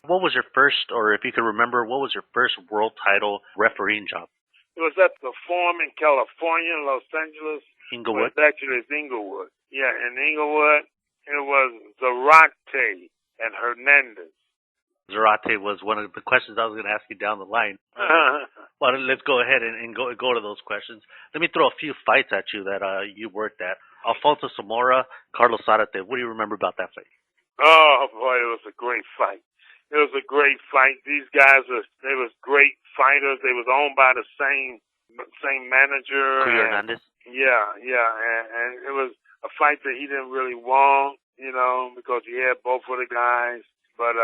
What was your first, or if you could remember, what was your first world title refereeing job? It was at the Forum in California, Los Angeles. Inglewood? Well, actually, it's Inglewood. Yeah, in Inglewood, it was Zarate and Hernandez. Zarate was one of the questions I was going to ask you down the line. Well, let's go ahead and go to those questions. Let me throw a few fights at you that you worked at. Alfonso Zamora, Carlos Zarate. What do you remember about that fight? Oh, boy, it was a great fight. It was a great fight. These guys they was great fighters. They was owned by the same manager. Hernandez? Yeah, and it was a fight that he didn't really want, because he had both of the guys. But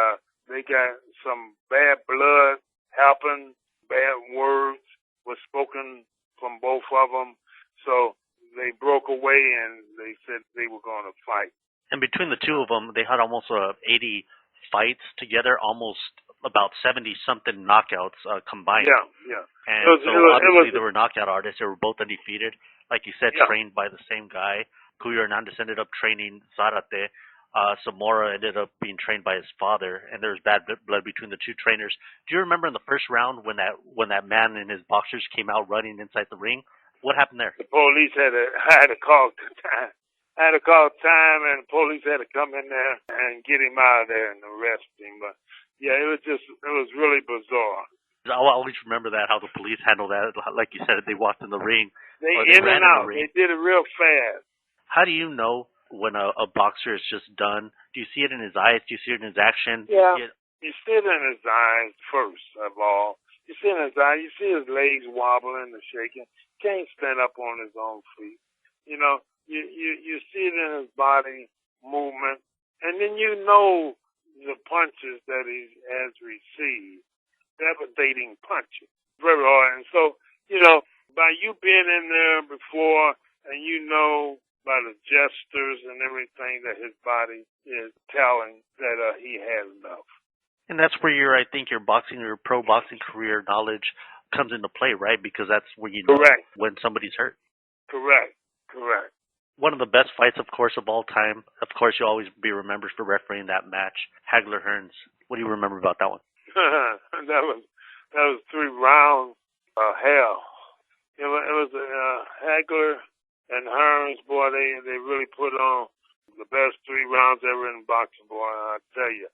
they got some bad blood happened, bad words were spoken from both of them. So they broke away and they said they were going to fight. And between the two of them, they had almost 80 fights together, almost about 70-something knockouts combined. Yeah. And obviously they were knockout artists. They were both undefeated. Like you said, trained by the same guy. Cuyo Hernandez ended up training Zarate. Zamora ended up being trained by his father, and there was bad blood between the two trainers. Do you remember in the first round when that man and his boxers came out running inside the ring? What happened there? The police had to call time. And the police had to come in there and get him out of there and arrest him. But yeah, it was really bizarre. I'll always remember that, how the police handled that. Like you said, they walked in the ring. They in and out. They did it real fast. How do you know when a boxer is just done? Do you see it in his eyes? Do you see it in his action? Yeah, you see it in his eyes first of all. You see it in his eyes. You see his legs wobbling and shaking. Can't stand up on his own feet. You see it in his body movement, and then the punches that he has received, devastating punches, very hard. And so, by you being in there before, and by the gestures and everything that his body is telling that he has enough. And that's where your pro boxing career knowledge comes into play, right? Because that's where you know when somebody's hurt. Correct. One of the best fights, of course, of all time. Of course, you'll always be remembered for refereeing that match. Hagler-Hearns. What do you remember about that one? That was 3 rounds of hell. It was Hagler and Hearns, boy, they really put on the best 3 rounds ever in boxing, boy. I tell you,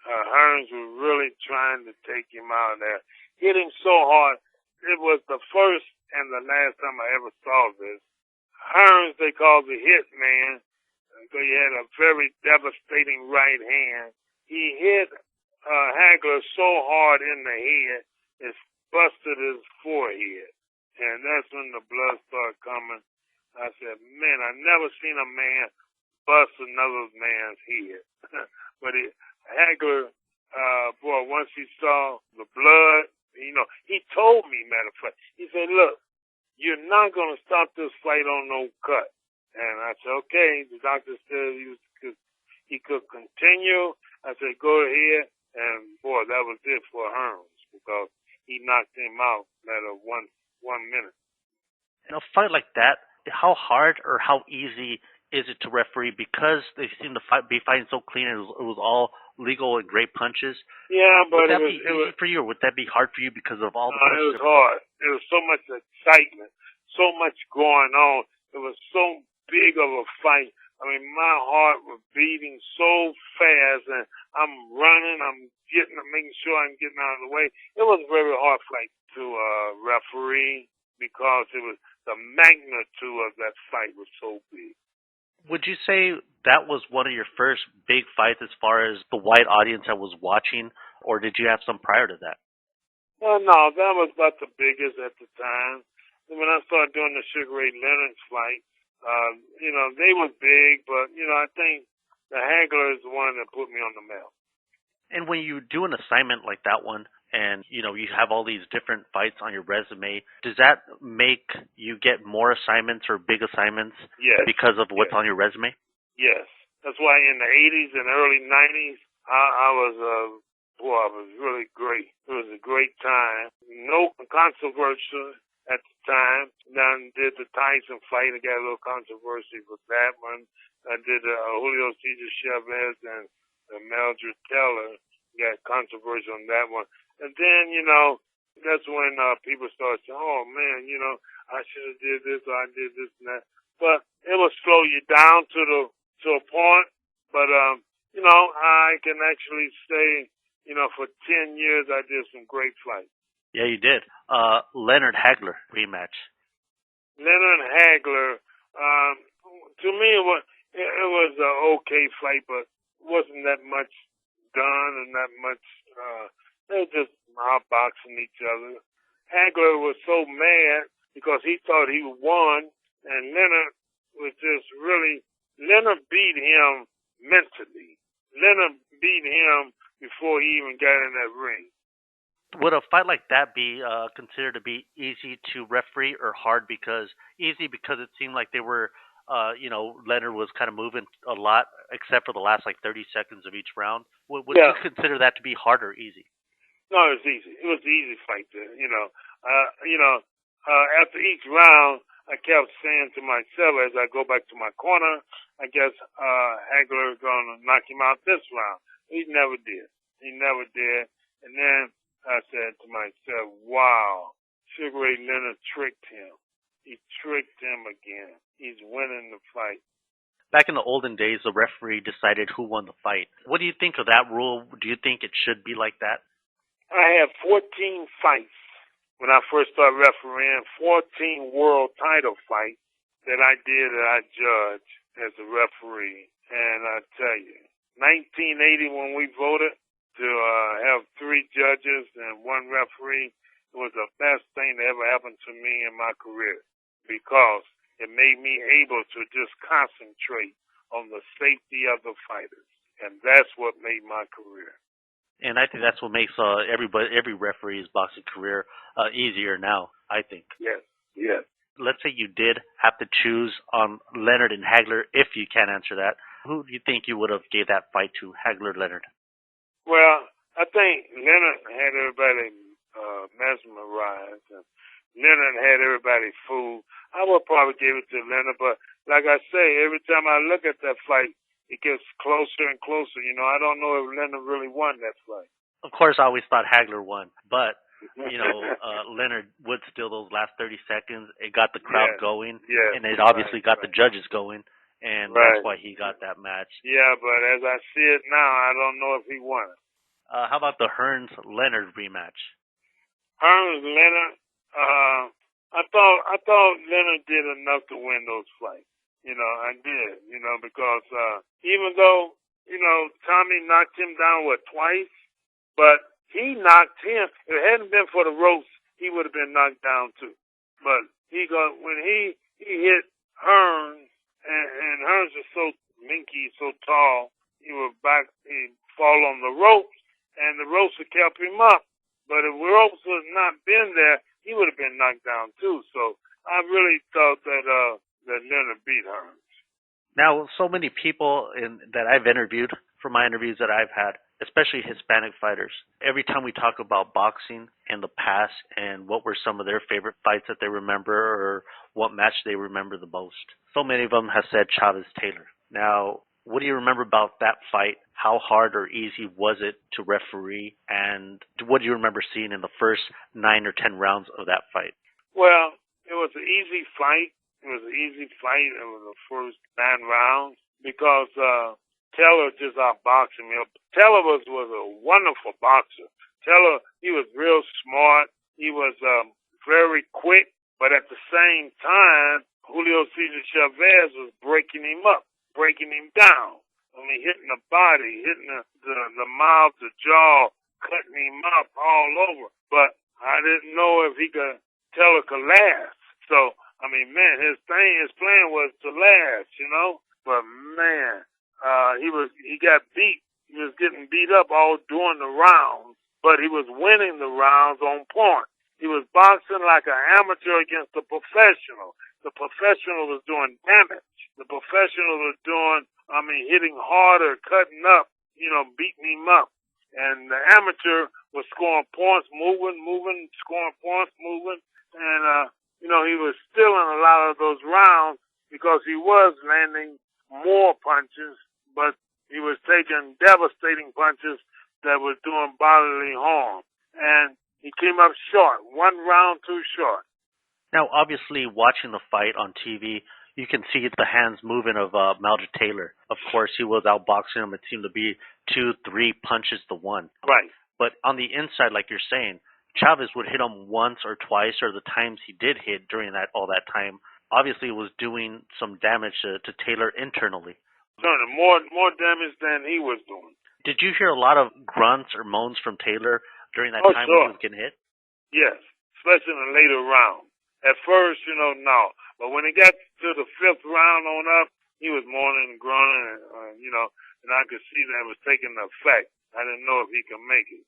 Hearns was really trying to take him out of there. Hit him so hard. It was the first and the last time I ever saw this. Hearns, they called the hit man, because he had a very devastating right hand. He hit Hagler so hard in the head, it busted his forehead. And that's when the blood started coming. I said, man, I never seen a man bust another man's head. But Hagler, boy, once he saw the blood, he told me, matter of fact, he said, look, you're not going to stop this fight on no cut. And I said, okay. The doctor said he could continue. I said, go ahead. And, boy, that was it for Hearns, because he knocked him out at 1 minute. In a fight like that, how hard or how easy is it to referee? Because they seem to be fighting so clean, it was all legal and great punches. Yeah, but would that be easy for you, or would that be hard for you because of all the It punches? was hard. There was so much excitement, so much going on. It was so big of a fight. I mean, my heart was beating so fast, and I'm running, I'm making sure I'm getting out of the way. It was a very hard fight to referee, because it was the magnitude of that fight was so big. Would you say that was one of your first big fights as far as the wide audience that was watching, or did you have some prior to that? Well, no, that was about the biggest at the time. When I started doing the Sugar Ray Leonard's fight, they were big, but, I think the Hagler is the one that put me on the map. And when you do an assignment like that one, and, you have all these different fights on your resume, does that make you get more assignments or big assignments because of what's on your resume? Yes. That's why in the 80s and early 90s, I was really great. It was a great time. No controversy at the time. Then did the Tyson fight. I got a little controversy with that one. I did Julio Cesar Chavez and Mildred Taylor. Got controversy on that one. And then, that's when people start saying, oh, man, I should have did this or I did this and that. But it will slow you down to a point. But, I can actually say, for 10 years I did some great fights. Yeah, you did. Leonard Hagler rematch. Leonard Hagler, to me, it was an okay fight, but wasn't that much done and that much. They were just outboxing each other. Hagler was so mad because he thought he won, and Leonard was just really. Leonard beat him mentally. Leonard beat him before he even got in that ring. Would a fight like that be considered to be easy to referee or hard easy because it seemed like they were, Leonard was kind of moving a lot except for the last like 30 seconds of each round. Would you consider that to be hard or easy? No, it was easy. It was an easy fight there. After each round, I kept saying to myself as I go back to my corner, I guess Hagler is going to knock him out this round. He never did. And then I said to myself, wow, Sugar Ray Leonard tricked him. He tricked him again. He's winning the fight. Back in the olden days, the referee decided who won the fight. What do you think of that rule? Do you think it should be like that? I had 14 fights when I first started refereeing, 14 world title fights that I judged as a referee. And I tell you, 1980 when we voted, to have 3 judges and 1 referee, it was the best thing that ever happened to me in my career because it made me able to just concentrate on the safety of the fighters, and that's what made my career. And I think that's what makes every referee's boxing career easier now, I think. Yes. Let's say you did have to choose on Leonard and Hagler, if you can answer that. Who do you think you would have gave that fight to, Hagler-Leonard? Well, I think Leonard had everybody mesmerized, and Leonard had everybody fooled. I would probably give it to Leonard, but like I say, every time I look at that fight, it gets closer and closer. I don't know if Leonard really won that fight. Of course, I always thought Hagler won, but Leonard would steal those last 30 seconds. It got the crowd going, and it obviously got the judges going. And that's why he got that match. Yeah, but as I see it now, I don't know if he won it. How about the Hearns-Leonard rematch? Hearns-Leonard, I thought Leonard did enough to win those fights. I did, because even though, Tommy knocked him down, twice? But he knocked him. If it hadn't been for the ropes, he would have been knocked down too. But when he hit Hearns, and Hearns is so minky, so tall, he'd fall on the ropes, and the ropes would kept him up. But if the ropes had not been there, he would have been knocked down too. So I really thought that Leonard beat Hearns. Now, so many people that I've interviewed, from my interviews that I've had, especially Hispanic fighters, every time we talk about boxing in the past and what were some of their favorite fights that they remember or what match they remember the most, so many of them have said Chavez-Taylor. Now, what do you remember about that fight? How hard or easy was it to referee? And what do you remember seeing in the first 9 or 10 rounds of that fight? Well, it was an easy fight. It was the first 9 rounds because Taylor just outboxed me. Taylor was a wonderful boxer. Taylor, he was real smart. He was very quick, but at the same time, Julio Cesar Chavez was breaking him up, breaking him down. Hitting the body, hitting the mouth, the jaw, cutting him up all over. But I didn't know if Taylor could last. So, his plan was to last, But man, he got beat. He was getting beat up all during the rounds, but he was winning the rounds on point. He was boxing like an amateur against a professional. The professional was doing damage. The professional was hitting harder, cutting up, beating him up. And the amateur was scoring points, moving, scoring points, moving. And, he was stealing a lot of those rounds because he was landing more punches, but he was taking devastating punches that was doing bodily harm. And he came up short, 1 round too short. Now, obviously, watching the fight on TV, you can see the hands moving of Meldred Taylor. Of course, he was outboxing him. It seemed to be 2-3 punches to one. Right. But on the inside, like you're saying, Chavez would hit him once or twice, or the times he did hit during all that time, obviously it was doing some damage to Taylor internally. More damage than he was doing. Did you hear a lot of grunts or moans from Taylor during that time sure. when he was getting hit? Yes, especially in the later round. At first, no. But when he got to the 5th round on up, he was moaning and groaning, and I could see that it was taking effect. I didn't know if he could make it.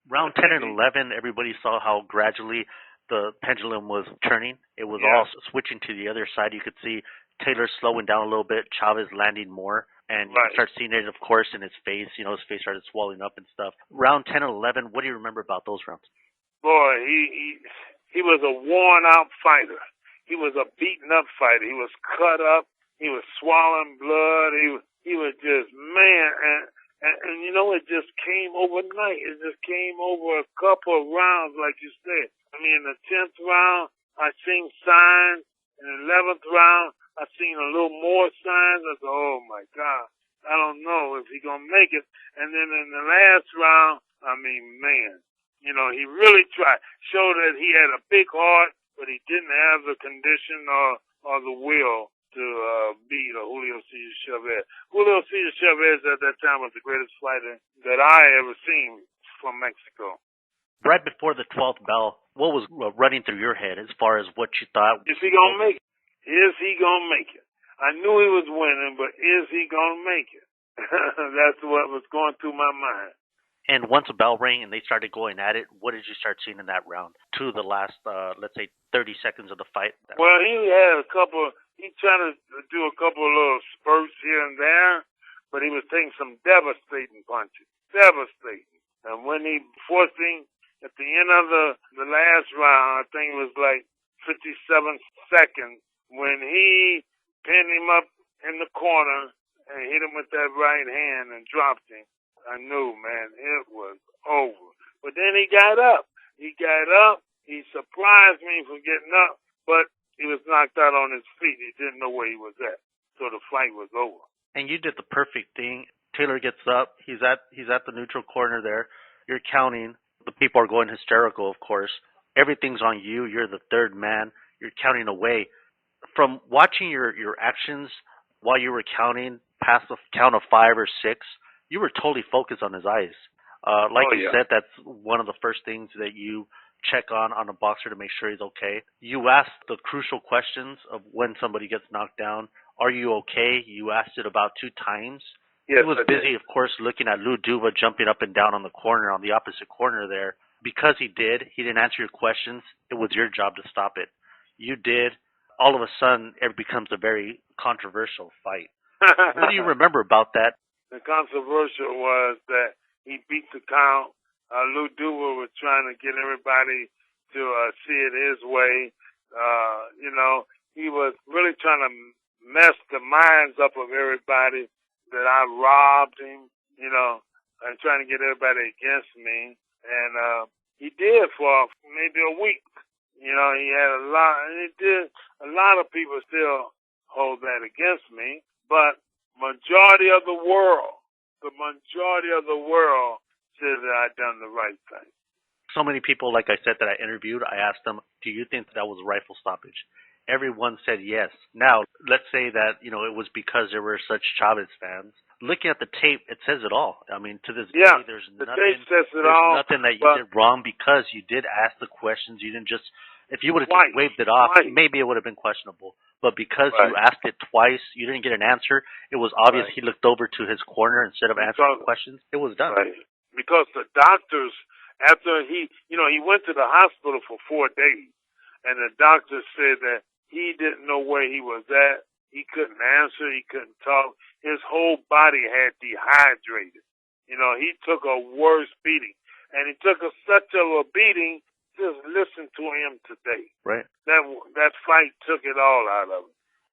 Round 10 and 11, everybody saw how gradually the pendulum was turning. It was all switching to the other side. You could see Taylor slowing down a little bit, Chavez landing more, and you could start seeing it, of course, in his face. His face started swelling up and stuff. Round 10 and 11, what do you remember about those rounds? Boy, he was a worn-out fighter. He was a beaten-up fighter. He was cut up. He was swallowing blood. He was just, man, and it just came overnight. It just came over a couple of rounds, like you said. I mean, in the 10th round, I seen signs. In the 11th round, I seen a little more signs. I said, oh, my God, I don't know if he's going to make it. And then in the last round, I mean, man, he really tried. Showed that he had a big heart, but he didn't have the condition or the will to beat Julio Cesar Chavez. Julio Cesar Chavez at that time was the greatest fighter that I ever seen from Mexico. Right before the 12th bell, what was running through your head as far as what you thought? Is he going to make it? Is he going to make it? I knew he was winning, but is he going to make it? That's what was going through my mind. And once a bell rang and they started going at it, what did you start seeing in that round? To the last, let's say, 30 seconds of the fight? Well, he had he tried to do a couple of little spurts here and there, but he was taking some devastating punches. Devastating. And when he forced him at the end of the last round, I think it was like 57 seconds, when he pinned him up in the corner and hit him with that right hand and dropped him, I knew, man, it was over. But then he got up. He surprised me for getting up, but he was knocked out on his feet. He didn't know where he was at. So the fight was over. And you did the perfect thing. Taylor gets up. He's at the neutral corner there. You're counting. The people are going hysterical, of course. Everything's on you. You're the third man. You're counting away. From watching your actions while you were counting past the count of 5 or 6, you were totally focused on his eyes. You said, that's one of the first things that you check on a boxer to make sure he's okay. You asked the crucial questions of when somebody gets knocked down. Are you okay? You asked it about 2 times. Yes, he was busy, of course, looking at Lou Duva jumping up and down on the opposite corner there. Because he didn't answer your questions. It was your job to stop it. You did. All of a sudden, it becomes a very controversial fight. What do you remember about that? The controversial was that he beat the count. Lou Duva was trying to get everybody to see it his way. He was really trying to mess the minds up of everybody that I robbed him, and trying to get everybody against me. And he did for maybe a week. He had a lot of people still hold that against me, but majority of the world says that I done the right thing. So many people, like I said, that I interviewed, I asked them, do you think that was rifle stoppage? Everyone said yes. Now, let's say that, it was because there were such Chavez fans. Looking at the tape, it says it all. I mean, to this day, there's nothing that you did wrong because you did ask the questions. You didn't just, if you would have just waved it off, maybe it would have been questionable. But because you asked it twice, you didn't get an answer. It was obvious he looked over to his corner instead of answering the questions. It was done. Right. Because the doctors, after he went to the hospital for 4 days, and the doctor said that he didn't know where he was at. He couldn't answer. He couldn't talk. His whole body had dehydrated. He took a worse beating. And he took such a beating, just listen to him today. Right. That fight took it all out of him.